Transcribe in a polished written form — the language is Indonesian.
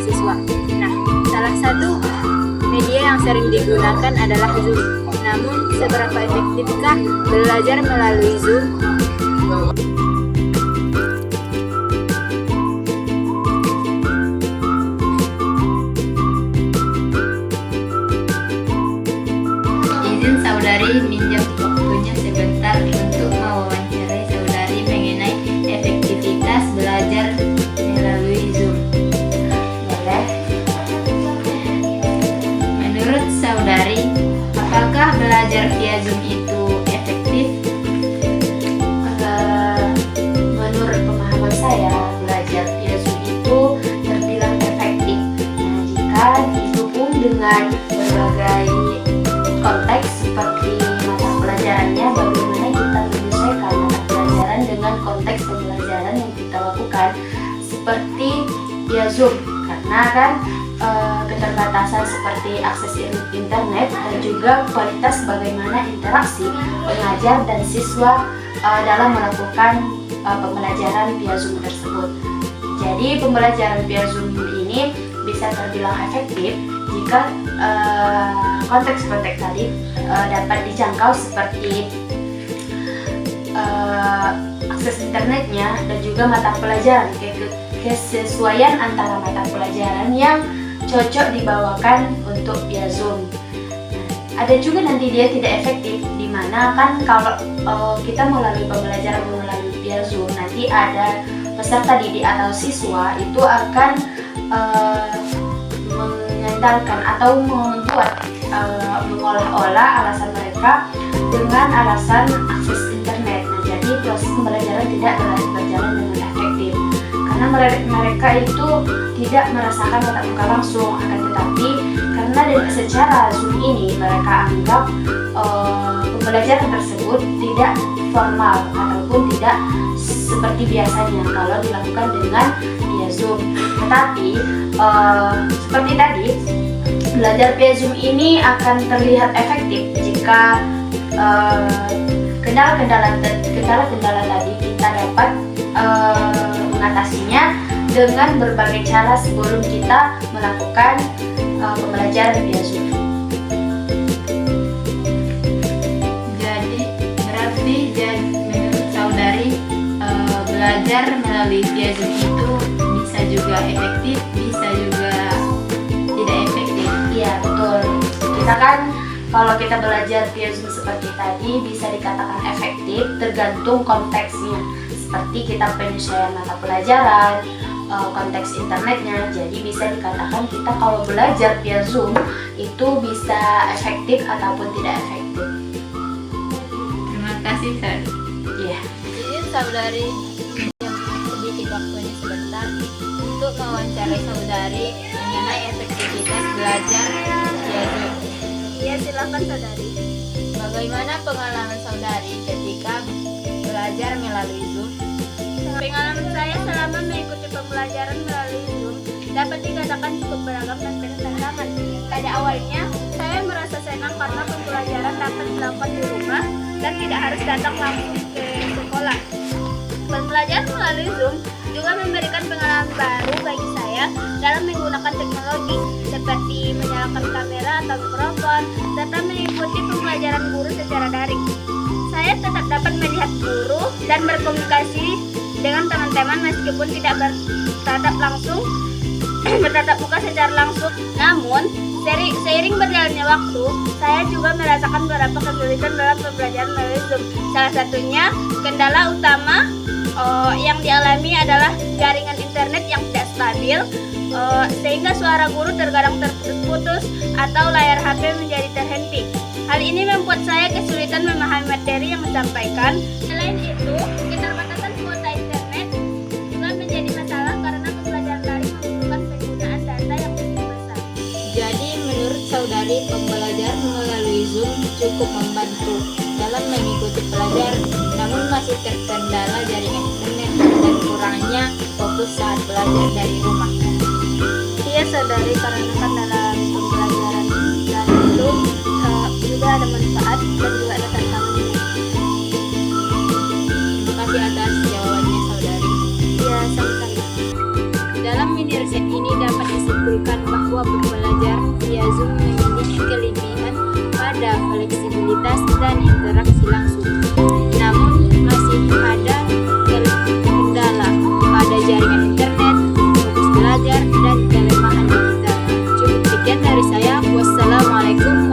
siswa. Nah, salah satu media yang sering digunakan adalah Zoom. Namun, seberapa efektifkah belajar melalui Zoom? Izin saudari minjam waktunya sebentar untuk mewawancarai saudari mengenai efektivitas belajar melalui Zoom. Boleh? Menurut saudari, apakah belajar via Zoom itu efektif? Menurut pemahaman saya, belajar via Zoom itu terbilang efektif. Nah, jika didukung dengan berbagai konteks seperti mata pelajarannya, bagaimana kita menyesuaikan mata pelajaran dengan konteks pembelajaran yang kita lakukan seperti via Zoom, karena kan keterbatasan seperti akses internet dan juga kualitas bagaimana interaksi pengajar dan siswa dalam melakukan pembelajaran via Zoom tersebut. Jadi pembelajaran via Zoom ini bisa terbilang efektif jika konteks-konteks tadi dapat dijangkau seperti akses internetnya dan juga mata pelajaran, kesesuaian antara mata pelajaran yang cocok dibawakan untuk via Zoom. Ada juga nanti dia tidak efektif, dimana kan kalau kita melalui pembelajaran melalui via Zoom, nanti ada peserta didik atau siswa itu akan mengandalkan atau membuat mengolah-olah alasan mereka dengan alasan akses internet. Nah, jadi proses pembelajaran tidak berjalan dengan efektif karena mereka itu tidak merasakan tatap muka langsung, akan tetapi karena secara Zoom ini mereka anggap pembelajaran tersebut tidak formal ataupun tidak seperti biasanya kalau dilakukan dengan via Zoom. Tetapi seperti tadi, belajar via Zoom ini akan terlihat efektif jika kendala-kendala tadi kita dapat mengatasinya dengan berbagai cara sebelum kita melakukan pembelajaran via Zoom. Jadi berarti menurut saudari belajar melalui via Zoom itu bisa juga efektif, bisa juga tidak efektif. Iya, betul. Kita kan kalau kita belajar via Zoom seperti tadi bisa dikatakan efektif tergantung konteksnya. Seperti kita penyesuaian mata pelajaran, konteks internetnya. Jadi bisa dikatakan kita kalau belajar via Zoom itu bisa efektif ataupun tidak efektif. Terima kasih, saudari. Iya. Izin saudari minjam sedikit waktunya sebentar untuk mewawancarai saudari mengenai efektivitas belajar via Zoom. Iya, silakan saudari. Bagaimana pengalaman saudari ketika belajar melalui Zoom? Pengalaman saya selama mengikuti pembelajaran melalui Zoom dapat dikatakan cukup beragam dan penuh tantangan. Pada awalnya, saya merasa senang karena pembelajaran dapat dilakukan di rumah dan tidak harus datang langsung ke sekolah. Pembelajaran melalui Zoom juga memberikan pengalaman baru bagi saya dalam menggunakan teknologi seperti menyalakan kamera atau mikrofon serta mengikuti pembelajaran guru secara daring. Saya tetap dapat melihat guru dan berkomunikasi dengan teman-teman meskipun tidak bertatap muka secara langsung. Namun, seiring berjalannya waktu, saya juga merasakan beberapa kesulitan dalam pembelajaran melalui Zoom. Salah satunya, kendala utama yang dialami adalah jaringan internet yang tidak stabil, sehingga suara guru terkadang terputus atau layar HP menjadi terhenti. Hal ini membuat saya kesulitan memahami materi yang disampaikan. Selain itu, keterbatasan kuota internet juga menjadi masalah karena pembelajaran daring membutuhkan penggunaan data yang cukup besar. Jadi menurut saudari pembelajaran melalui Zoom cukup membantu dalam mengikuti pelajaran, namun masih terkendala jaringan internet dan kurangnya fokus saat belajar dari rumah. Iya saudari, karena kan dalam pembelajaran daring itu juga ada manfaat dan juga ada tantangannya. Terima kasih atas jawabannya saudari. Iya, sama-sama. Dalam mini riset ini dapat disebut bahwa pembelajaran via Zoom memiliki kelebihan pada fleksibilitas dan interaksi langsung. Namun masih ada kendala pada jaringan internet, fokus belajar, dan kelemahan digital. Cukup sekian dari saya. Wassalamualaikum